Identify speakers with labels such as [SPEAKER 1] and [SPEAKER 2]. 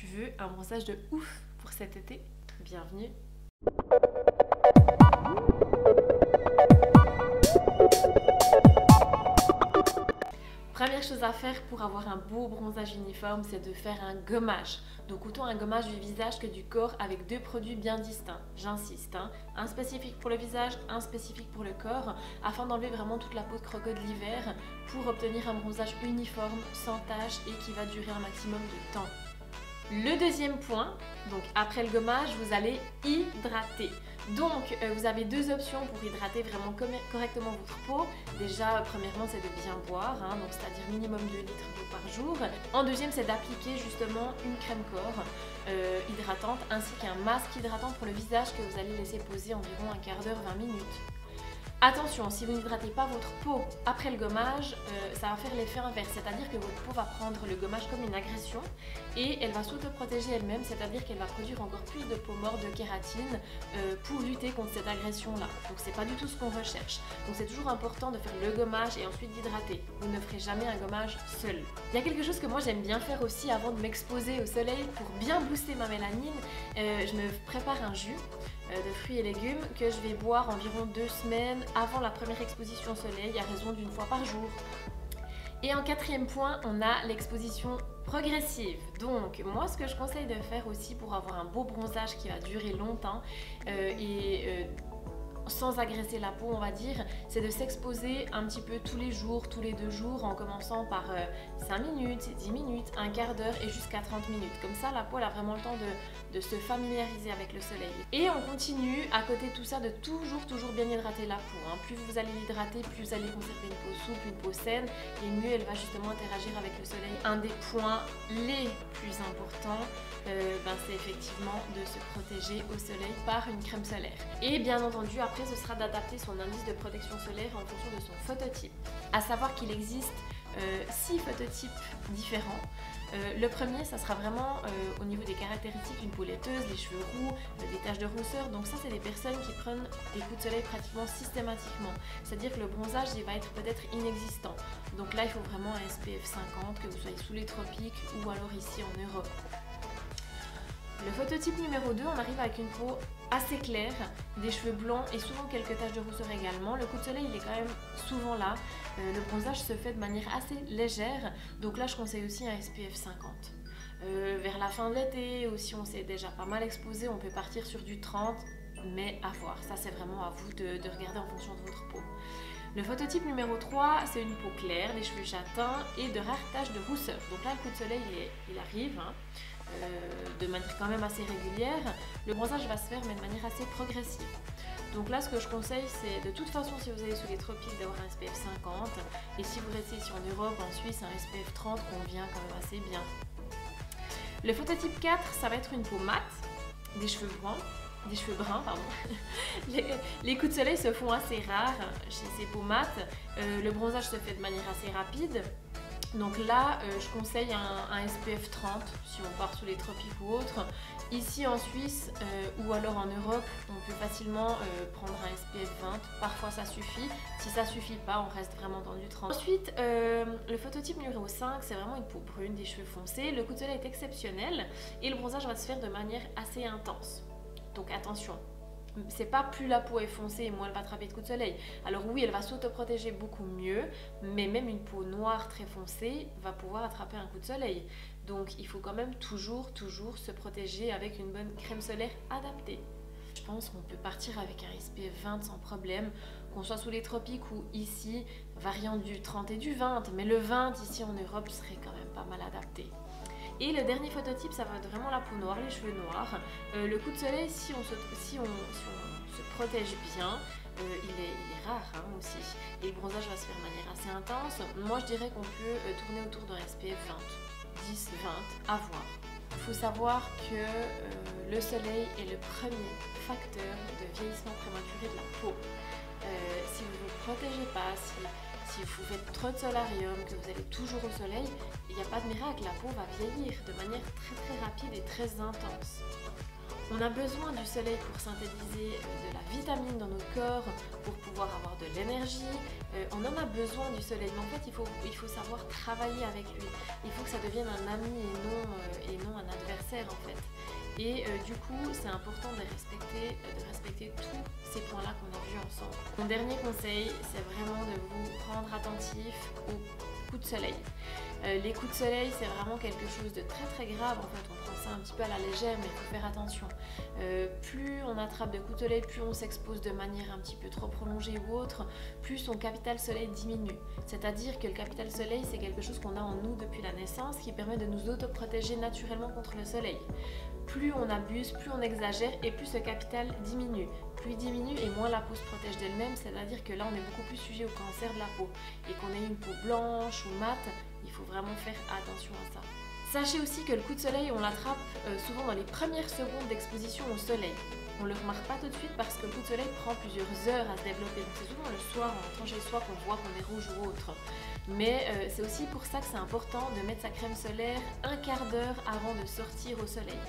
[SPEAKER 1] Tu veux un bronzage de ouf pour cet été? Bienvenue! Première chose à faire pour avoir un beau bronzage uniforme, c'est de faire un gommage. Donc autant un gommage du visage que du corps avec deux produits bien distincts. J'insiste, un spécifique pour le visage, un spécifique pour le corps, afin d'enlever vraiment toute la peau de croco de l'hiver pour obtenir un bronzage uniforme, sans tache et qui va durer un maximum de temps. Le deuxième point, donc après le gommage, vous allez hydrater. Donc vous avez deux options pour hydrater vraiment correctement votre peau. Déjà, premièrement, c'est de bien boire, donc c'est-à-dire minimum 2 litres d'eau par jour. En deuxième, c'est d'appliquer justement une crème corps hydratante ainsi qu'un masque hydratant pour le visage que vous allez laisser poser environ un quart d'heure, 20 minutes. Attention, si vous n'hydratez pas votre peau après le gommage, ça va faire l'effet inverse, c'est-à-dire que votre peau va prendre le gommage comme une agression et elle va s'auto-protéger elle-même, c'est-à-dire qu'elle va produire encore plus de peau morte, de kératine pour lutter contre cette agression-là. Donc c'est pas du tout ce qu'on recherche. Donc c'est toujours important de faire le gommage et ensuite d'hydrater. Vous ne ferez jamais un gommage seul. Il y a quelque chose que moi j'aime bien faire aussi avant de m'exposer au soleil pour bien booster ma mélanine. Je me prépare un jus de fruits et légumes que je vais boire environ 2 semaines avant la première exposition au soleil, à raison d'une fois par jour. Et en quatrième point, on a l'exposition progressive. Donc moi, ce que je conseille de faire aussi pour avoir un beau bronzage qui va durer longtemps sans agresser la peau, on va dire, c'est de s'exposer un petit peu tous les jours, tous les 2 jours, en commençant par 5 minutes, 10 minutes, un quart d'heure et jusqu'à 30 minutes. Comme ça, la peau elle a vraiment le temps de se familiariser avec le soleil. Et on continue, à côté de tout ça, de toujours bien hydrater la peau. Plus vous allez l'hydrater, plus vous allez conserver une peau souple, une peau saine, et mieux elle va justement interagir avec le soleil. Un des points les plus importants, c'est effectivement de se protéger au soleil par une crème solaire. Et bien entendu, après, ce sera d'adapter son indice de protection solaire en fonction de son phototype. À savoir qu'il existe 6 phototypes différents. Le premier, ça sera vraiment au niveau des caractéristiques, une peau laiteuse, les cheveux roux, des taches de rousseur. Donc ça, c'est des personnes qui prennent des coups de soleil pratiquement systématiquement. C'est-à-dire que le bronzage, il va être peut-être inexistant. Donc là, il faut vraiment un SPF 50, que vous soyez sous les tropiques ou alors ici en Europe. Le phototype numéro 2, on arrive avec une peau assez claire, des cheveux blancs et souvent quelques taches de rousseur également. Le coup de soleil, il est quand même souvent là. Le bronzage se fait de manière assez légère. Donc là, je conseille aussi un SPF 50. Vers la fin de l'été, ou si on s'est déjà pas mal exposé, on peut partir sur du 30, mais à voir. Ça, c'est vraiment à vous de regarder en fonction de votre peau. Le phototype numéro 3, c'est une peau claire, des cheveux châtains et de rares taches de rousseur. Donc là, le coup de soleil, il arrive. De manière quand même assez régulière. Le bronzage va se faire mais de manière assez progressive. Donc là, ce que je conseille, c'est de toute façon, si vous allez sous les tropiques, d'avoir un SPF 50, et si vous restez ici en Europe, en Suisse, un SPF 30 convient quand même assez bien. Le phototype 4, ça va être une peau mate, des cheveux bruns, pardon. Les coups de soleil se font assez rares chez ces peaux mates. Le bronzage se fait de manière assez rapide. Donc là, je conseille un SPF 30 si on part sous les tropiques ou autre. Ici en Suisse ou alors en Europe, on peut facilement prendre un SPF 20. Parfois ça suffit. Si ça suffit pas, on reste vraiment dans du 30. Ensuite, le phototype numéro 5, c'est vraiment une peau brune, des cheveux foncés. Le coup de soleil est exceptionnel et le bronzage va se faire de manière assez intense. Donc attention. C'est pas plus la peau est foncée et moins elle va attraper de coups de soleil. Alors oui, elle va s'autoprotéger beaucoup mieux, mais même une peau noire très foncée va pouvoir attraper un coup de soleil. Donc il faut quand même toujours se protéger avec une bonne crème solaire adaptée. Je pense qu'on peut partir avec un SPF 20 sans problème, qu'on soit sous les tropiques ou ici, variant du 30 et du 20, mais le 20 ici en Europe serait quand même pas mal adapté. Et le dernier phototype, ça va être vraiment la peau noire, les cheveux noirs. Le coup de soleil, si on se protège bien, il est rare aussi. Et le bronzage va se faire de manière assez intense. Moi, je dirais qu'on peut tourner autour d'un SPF 20, 10, 20, à voir. Il faut savoir que le soleil est le premier facteur de vieillissement prématuré de la peau. Si vous ne vous protégez pas, si vous faites trop de solarium, que vous allez toujours au soleil, il n'y a pas de miracle, la peau va vieillir de manière très rapide et très intense. On a besoin du soleil pour synthétiser de la vitamine dans notre corps, pour pouvoir avoir de l'énergie. On en a besoin du soleil, mais en fait il faut savoir travailler avec lui. Il faut que ça devienne un ami et non un adversaire en fait. Et du coup c'est important de respecter tous ces points-là qu'on a vus ensemble. Mon dernier conseil, c'est vraiment de vous rendre attentif aux coups de soleil. Les coups de soleil, c'est vraiment quelque chose de très très grave. En fait, on prend ça un petit peu à la légère, mais il faut faire attention. Plus on attrape de coups de soleil, plus on s'expose de manière un petit peu trop prolongée ou autre, plus son capital soleil diminue. C'est-à-dire que le capital soleil, c'est quelque chose qu'on a en nous depuis la naissance, qui permet de nous autoprotéger naturellement contre le soleil. Plus on abuse, plus on exagère et plus ce capital diminue. Plus il diminue et moins la peau se protège d'elle-même, c'est-à-dire que là on est beaucoup plus sujet au cancer de la peau. Et qu'on ait une peau blanche ou mate, il faut vraiment faire attention à ça. Sachez aussi que le coup de soleil, on l'attrape souvent dans les premières secondes d'exposition au soleil. On ne le remarque pas tout de suite parce que le coup de soleil prend plusieurs heures à se développer. Donc c'est souvent le soir, en rentrant chez soi, qu'on voit qu'on est rouge ou autre. Mais c'est aussi pour ça que c'est important de mettre sa crème solaire un quart d'heure avant de sortir au soleil.